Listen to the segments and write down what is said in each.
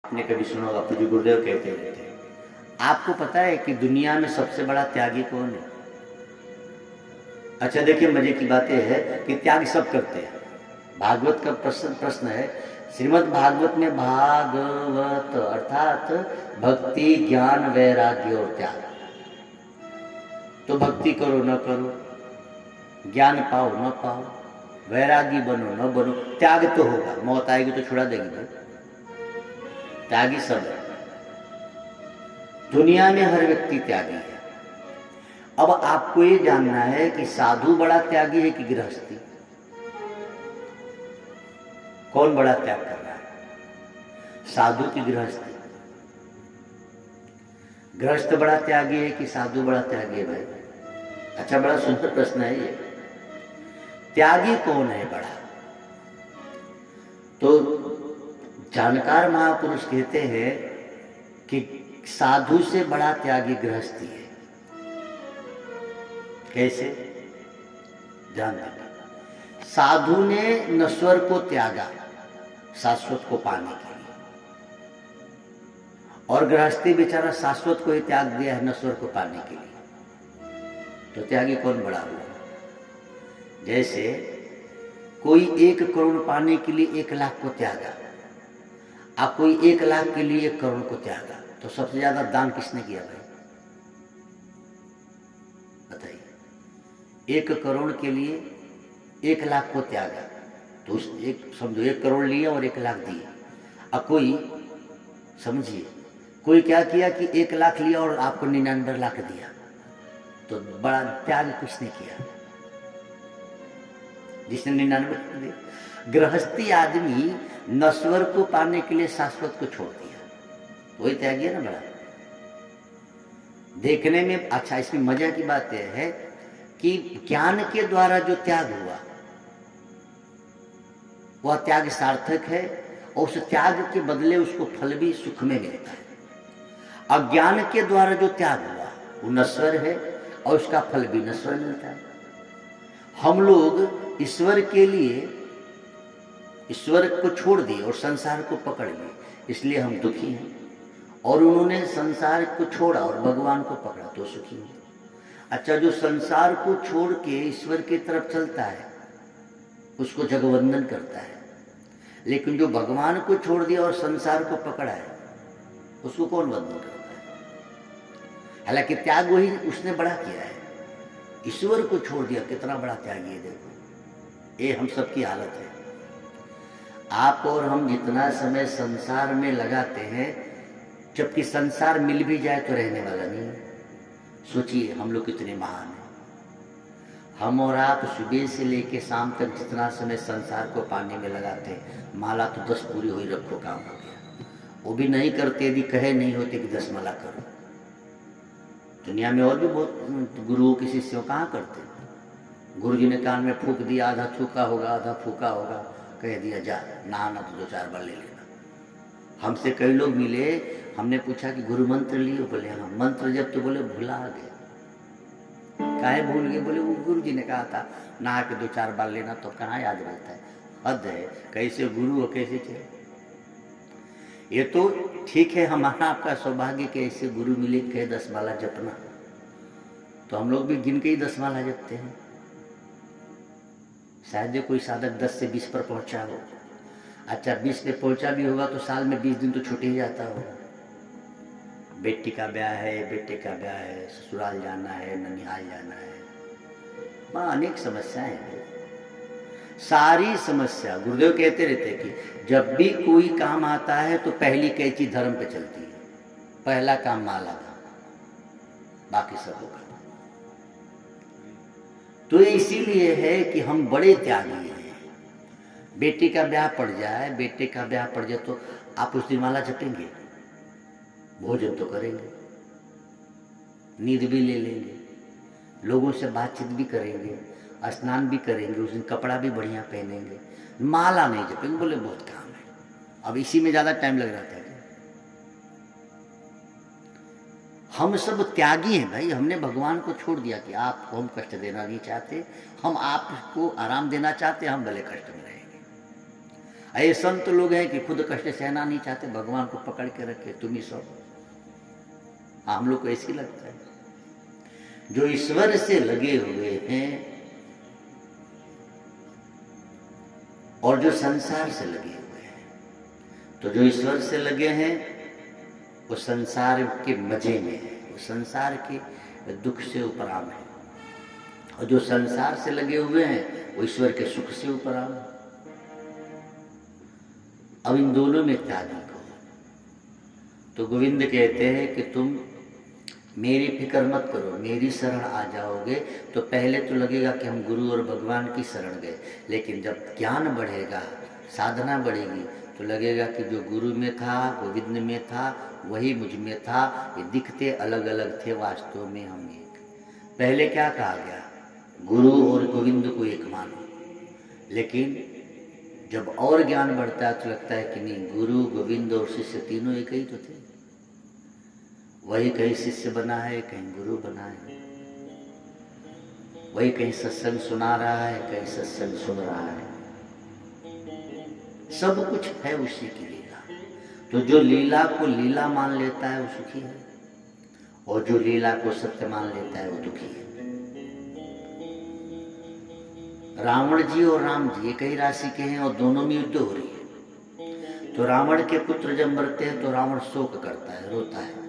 आपने कभी सुना होगा, पूज्य गुरुदेव कहते रहते हैं, आपको पता है कि दुनिया में सबसे बड़ा त्यागी कौन है? अच्छा देखिए, मजे की बात यह है कि त्याग सब करते हैं। भागवत का प्रश्न है, श्रीमद् भागवत में भागवत अर्थात भक्ति, ज्ञान, वैराग्य और त्याग। तो भक्ति करो न करो, ज्ञान पाओ न पाओ, वैरागी बनो न बनो, त्याग तो होगा। मौत आएगी तो छुड़ा देगी भाई, त्यागी सब है। दुनिया में हर व्यक्ति त्यागी है। अब आपको ये जानना है कि साधु बड़ा त्यागी है कि गृहस्थी? कौन बड़ा त्याग कर रहा है, साधु की गृहस्थी? गृहस्थ बड़ा त्यागी है कि साधु बड़ा त्यागी है भाई? अच्छा, बड़ा सुंदर प्रश्न है ये। त्यागी कौन है बड़ा? तो जानकार महापुरुष कहते हैं कि साधु से बड़ा त्यागी गृहस्थी है। कैसे? ध्यान देना। साधु ने नश्वर को त्यागा शाश्वत को पाने के लिए, और गृहस्थी बेचारा शाश्वत को ही त्याग दिया है नश्वर को पाने के लिए। तो त्यागी कौन बड़ा हुआ? जैसे कोई 1 करोड़ पाने के लिए 1 लाख को त्यागा, अब कोई 1 लाख के लिए 1 करोड़ को त्यागा, तो सबसे ज्यादा दान किसने किया भाई? बताइए। 1 करोड़ के लिए 1 लाख को त्यागा, तो समझो 1 करोड़ लिया और 1 लाख दिए। अब कोई समझिए, कोई क्या किया कि 1 लाख लिया और आपको 99 लाख दिया, तो बड़ा त्याग किसने किया? जिसने 99 दिया। गृहस्थी आदमी नश्वर को पाने के लिए शाश्वत को छोड़ दिया, वही त्यागी है ना बड़ा। देखने में अच्छा, इसमें मजा की बात यह है कि ज्ञान के द्वारा जो त्याग हुआ वह त्याग सार्थक है, और उस त्याग के बदले उसको फल भी सुख में मिलता है। अज्ञान के द्वारा जो त्याग हुआ वो नश्वर है, और उसका फल भी नश्वर मिलता है। हम लोग ईश्वर के लिए ईश्वर को छोड़ दिए और संसार को पकड़ लिए, इसलिए हम दुखी हैं। और उन्होंने संसार को छोड़ा और भगवान को पकड़ा तो सुखी हैं। अच्छा, जो संसार को छोड़ के ईश्वर की तरफ चलता है उसको जगवंदन करता है, लेकिन जो भगवान को छोड़ दिया और संसार को पकड़ा है उसको कौन वंदन करता है? हालांकि त्याग वही उसने बड़ा किया है, ईश्वर को छोड़ दिया। कितना बड़ा त्यागी है, देखो। ये हम सबकी हालत है। आप और हम जितना समय संसार में लगाते हैं, जबकि संसार मिल भी जाए तो रहने वाला नहीं है। सोचिए हम लोग कितने महान हैं। हम और आप सुबह से लेके शाम तक जितना समय संसार को पाने में लगाते हैं, माला तो 10 पूरी हुई, रखो काम हो गया। वो भी नहीं करते, यदि कहे नहीं होते कि 10 माला करो। दुनिया में और भी बहुत गुरुओं के शिष्यों कहाँ करते हैं। गुरु जी ने कान में फूंक दिया, आधा थूका होगा आधा फूका होगा, कह दिया जा नहाना तो 2-4 बार ले लेना। हमसे कई लोग मिले, हमने पूछा कि गुरु मंत्र लिए? बोले हाँ। मंत्र जब तो बोले भुला गए। काहे भूल गए? बोले वो गुरु जी ने कहा था नहा के 2-4 बार लेना, तो कहाँ याद रहता है। हद है, कैसे गुरु और कैसे चले। ये तो ठीक है, हमारा आपका सौभाग्य के ऐसे गुरु मिले कहे 10 माला जपना, तो हम लोग भी गिन के ही 10 माला जपते हैं। शायद कोई साधक 10 से 20 पर पहुंचा हो। अच्छा, 20 पे पहुंचा भी होगा तो साल में 20 दिन तो छूट ही जाता होगा। बेटी का ब्याह है, बेटे का ब्याह है, ससुराल जाना है, ननिहाल जाना है, वहाँ अनेक समस्याएं हैं। सारी समस्या गुरुदेव कहते रहते कि जब भी कोई काम आता है तो पहली कैंची धर्म पे चलती है। पहला काम माला का, बाकी सब होगा। तो इसीलिए है कि हम बड़े त्यागी हैं। बेटी का ब्याह पड़ जाए, बेटे का ब्याह पड़ जाए तो आप उस दिन माला जपेंगे, भोजन तो करेंगे, नींद भी ले लेंगे, लोगों से बातचीत भी करेंगे, स्नान भी करेंगे, उस दिन कपड़ा भी बढ़िया पहनेंगे, माला नहीं जपेंगे। बोले बहुत काम है, अब इसी में ज़्यादा टाइम लग रहा था। हम सब त्यागी हैं भाई। हमने भगवान को छोड़ दिया कि आपको हम कष्ट देना नहीं चाहते, हम आपको आराम देना चाहते, हम भले कष्ट में रहेंगे। ये संत लोग हैं कि खुद कष्ट सहना नहीं चाहते, भगवान को पकड़ के रखे तुम ही सो। हम लोग को ऐसी लगता है। जो ईश्वर से लगे हुए हैं और जो संसार से लगे हुए हैं, तो जो ईश्वर से लगे हैं वो संसार के मजे में है, वो संसार के दुख से उपराम है, और जो संसार से लगे हुए हैं वो ईश्वर के सुख से उपराम है। अब इन दोनों में त्यागी को, तो गोविंद कहते हैं कि तुम मेरी फिक्र मत करो, मेरी शरण आ जाओगे तो पहले तो लगेगा कि हम गुरु और भगवान की शरण गए, लेकिन जब ज्ञान बढ़ेगा, साधना बढ़ेगी, तो लगेगा कि जो गुरु में था, गोविंद में था, वही मुझ में था। ये दिखते अलग अलग थे, वास्तव में हम एक। पहले क्या कहा गया, गुरु और गोविंद को एक मानो, लेकिन जब और ज्ञान बढ़ता है तो लगता है कि नहीं, गुरु गोविंद और शिष्य तीनों एक ही तो थे। वही कहीं शिष्य बना है, कहीं गुरु बना है, वही कहीं सत्संग सुना रहा है, कहीं सत्संग सुन रहा है। सब कुछ है उसी की लीला। तो जो लीला को लीला मान लेता है वो सुखी है, और जो लीला को सत्य मान लेता है वो दुखी है। रावण जी और राम जी एक ही राशि के हैं और दोनों में युद्ध हो रही है। तो रावण के पुत्र जब मरते हैं तो रावण शोक करता है, रोता है।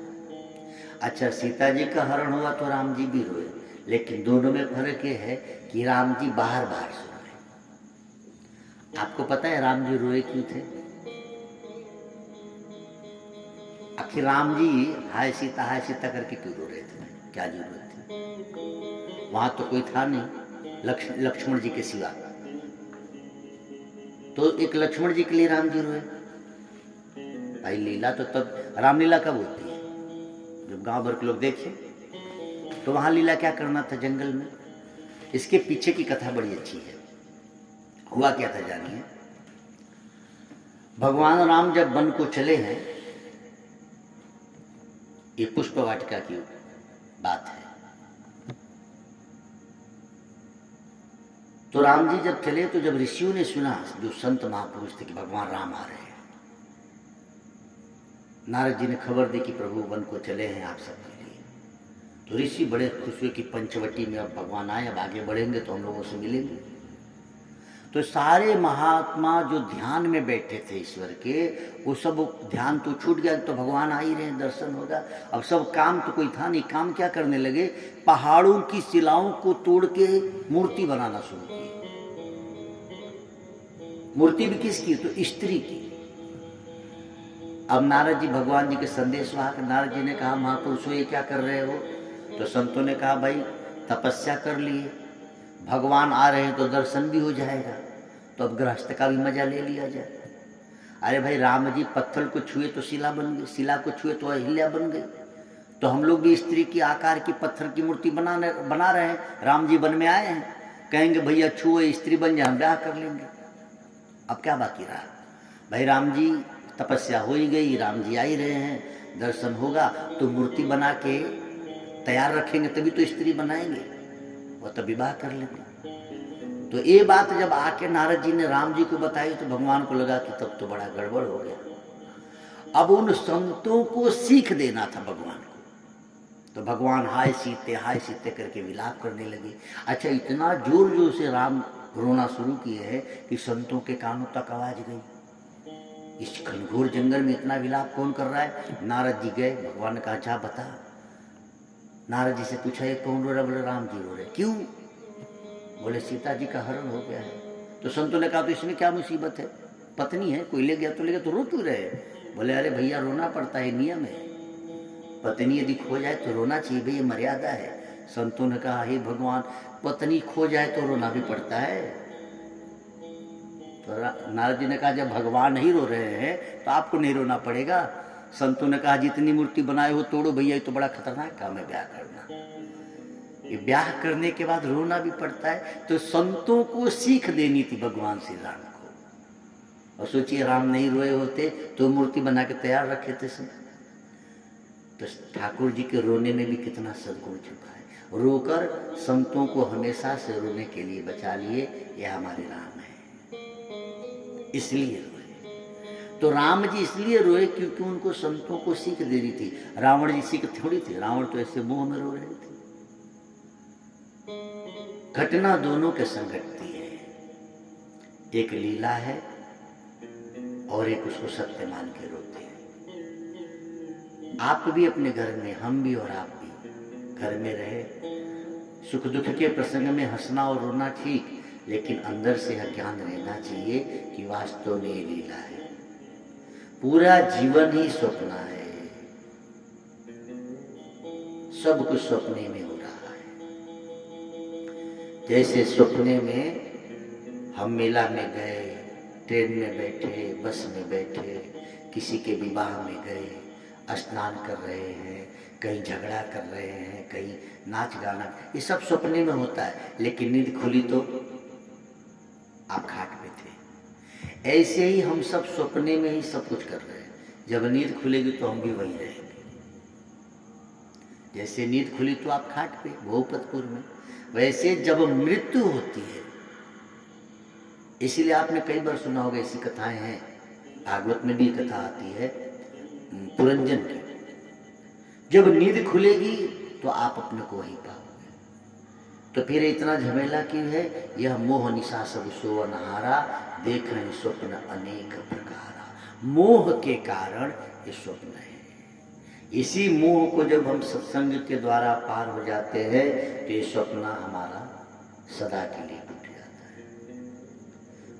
अच्छा, सीता जी का हरण हुआ तो राम जी भी रोए, लेकिन दोनों में फर्क ये है कि राम जी बाहर बाहर से रोए। आपको पता है राम जी रोए क्यों थे? आखिर राम जी हाय सीता करके क्यों रो रहे थे? क्या जरूरत थी? वहां तो कोई था नहीं लक्ष्मण जी के सिवा, तो एक लक्ष्मण जी के लिए राम जी रोए। भाई लीला तो तब, रामलीला कब होती है? जब गांव भर के लोग देखे, तो वहां लीला क्या करना था जंगल में। इसके पीछे की कथा बड़ी अच्छी है। हुआ क्या था जानिए। भगवान राम जब वन को चले हैं, ये पुष्प वाटिका की बात है। तो राम जी जब चले, तो जब ऋषियों ने सुना, जो संत महापुरुष थे, कि भगवान राम आ रहे हैं, नारद जी ने खबर दी कि प्रभु वन को चले हैं आप सबके लिए। तो ऋषि बड़े खुश हुए कि पंचवटी में अब भगवान आए, अब आगे बढ़ेंगे तो हम लोगों से मिलेंगे। तो सारे महात्मा जो ध्यान में बैठे थे ईश्वर के, वो सब ध्यान तो छूट गया, तो भगवान आ ही रहे, दर्शन होगा। अब सब काम तो कोई था नहीं, काम क्या करने लगे, पहाड़ों की शिलाओं को तोड़ के मूर्ति बनाना शुरू की। मूर्ति भी किसकी? तो स्त्री की। अब नारद जी भगवान जी के संदेश वाहक, नारद जी ने कहा महापुरुषों ये क्या कर रहे हो? तो संतों ने कहा भाई तपस्या कर लिए, भगवान आ रहे हैं तो दर्शन भी हो जाएगा, तो अब गृहस्थ का भी मजा ले लिया जाए। अरे भाई राम जी पत्थर को छुए तो शिला बन गई, शिला को छुए तो अहिल्या बन गई, तो हम लोग भी स्त्री की आकार की पत्थर की मूर्ति बना रहे हैं। राम जी वन में आए हैं, कहेंगे भैया छुए स्त्री बन जाए, हम ब्याह कर लेंगे। अब क्या बाकी रहा? भाई राम जी तपस्या हो ही गई, राम जी आ ही रहे हैं, दर्शन होगा, तो मूर्ति बना के तैयार रखेंगे तभी तो स्त्री बनाएंगे, वो तो विवाह कर लेंगे। तो ये बात जब आके नारद जी ने राम जी को बताई, तो भगवान को लगा कि तब तो बड़ा गड़बड़ हो गया। अब उन संतों को सीख देना था भगवान को, तो भगवान हाय सीते करके विलाप करने लगे। अच्छा, इतना जोर जोर से राम रोना शुरू किए हैं कि संतों के कानों तक आवाज गई। इस घनघोर जंगल में इतना विलाप कौन कर रहा है? नारद जी गए, भगवान ने कहा अच्छा बता। नारद जी से पूछा ये कौन रो रहा? बोले राम जी रो रहे। क्यों? बोले सीता जी का हरण हो गया है। तो संतों ने कहा तो इसमें क्या मुसीबत है, पत्नी है, कोई ले गया तो ले गया, तो रो क्यों रहे? बोले अरे भैया रोना पड़ता है, नियम है, पत्नी यदि खो जाए तो रोना चाहिए भैया, मर्यादा है। संतों ने कहा हे भगवान, पत्नी खो जाए तो रोना भी पड़ता है? तो नारद जी ने कहा जब भगवान ही रो रहे हैं तो आपको नहीं रोना पड़ेगा। संतों ने कहा जितनी मूर्ति बनाए हो तोड़ो भैया, ये तो बड़ा खतरनाक काम है ब्याह करना। ये ब्याह करने के बाद रोना भी पड़ता है। तो संतों को सीख देनी थी भगवान श्री राम को। और सोचिए राम नहीं रोए होते तो मूर्ति बना के तैयार रखे थे सब। तो ठाकुर जी के रोने में भी कितना सद्गुण छुपा है। रोकर संतों को हमेशा से रोने के लिए बचा लिए, यह हमारे राम है, इसलिए रोए। तो राम जी इसलिए रोए क्योंकि उनको संतों को सीख दे रही थी। रावण जी सीख थोड़ी थी, रावण तो ऐसे मोह में रो रहे थे। घटना दोनों के संग घटती है, एक लीला है और एक उसको सत्य मान के रोते हैं। आप भी अपने घर में, हम भी और आप भी घर में रहे, सुख दुख के प्रसंग में हंसना और रोना ठीक, लेकिन अंदर से यह ज्ञान रहना चाहिए कि वास्तव में ये लीला है, पूरा जीवन ही स्वप्न है, सब कुछ सपने में हो रहा है। जैसे सपने में हम मेला में गए, ट्रेन में बैठे, बस में बैठे, किसी के विवाह में गए, स्नान कर रहे हैं, कहीं झगड़ा कर रहे हैं, कहीं नाच गाना, ये सब सपने में होता है, लेकिन नींद खुली तो आप खाट पे थे। ऐसे ही हम सब सपने में ही सब कुछ कर रहे हैं, जब नींद खुलेगी तो हम भी वहीं रहेंगे। जैसे नींद खुली तो आप खाट पे भोपतपुर में, वैसे जब मृत्यु होती है, इसीलिए आपने कई बार सुना होगा, ऐसी कथाएं हैं, भागवत में भी कथा आती है पुरंजन की, जब नींद खुलेगी तो आप अपने को वहीं पाओगे। तो फिर इतना झमेला क्यों है? यह मोह निशा सब सोवन हारा, देख रहे स्वप्न अनेक प्रकारा। मोह के कारण ये स्वप्न है। इसी मोह को जब हम सत्संग के द्वारा पार हो जाते हैं तो ये स्वप्न हमारा सदा के लिए टूट जाता है।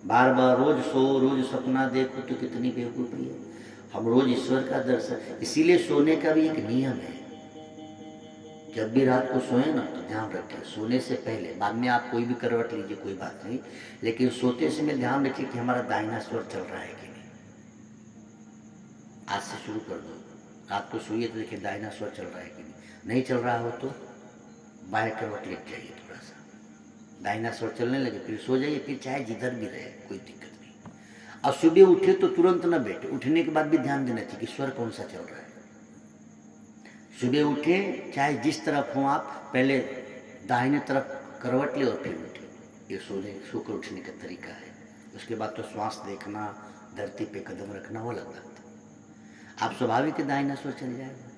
बार बार रोज सो, रोज सपना देखो तो कितनी बेवकूफ़ी है। हम रोज ईश्वर का दर्शन, इसीलिए सोने का भी एक नियम है, जब भी रात को सोए ना तो ध्यान रखें, सोने से पहले, बाद में आप कोई भी करवट लीजिए कोई बात नहीं, लेकिन सोते समय ध्यान रखिए कि हमारा दाहिना स्वर चल रहा है कि नहीं। आज से शुरू कर दो, रात को सोइए तो देखिए दाहिना स्वर चल रहा है कि नहीं चल रहा हो तो बाएं करवट लेट जाइए, थोड़ा सा दाहिना स्वर चलने लगे फिर सो जाइए, फिर चाहे जिधर भी रहे कोई दिक्कत नहीं। और सुबह उठे तो तुरंत ना बैठे, उठने के बाद भी ध्यान देना चाहिए कि स्वर कौन सा चल रहा है। सुबह उठे चाहे जिस तरफ हो आप, पहले दाहिने तरफ करवट ले और फिर उठे, ये सोकर उठने का तरीका है। उसके बाद तो श्वास देखना, धरती पे कदम रखना, वो अलग बात है। आप स्वाभाविक दाहिना स्वर चल जाएगा।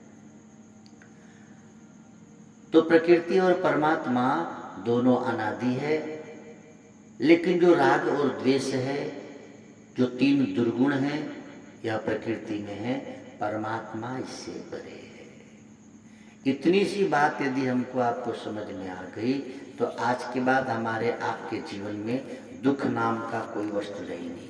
तो प्रकृति और परमात्मा दोनों अनादि है, लेकिन जो राग और द्वेष है, जो तीन दुर्गुण हैं, यह प्रकृति में है, परमात्मा इससे परे है। इतनी सी बात यदि हमको आपको समझ में आ गई तो आज के बाद हमारे आपके जीवन में दुख नाम का कोई वस्तु रही नहीं।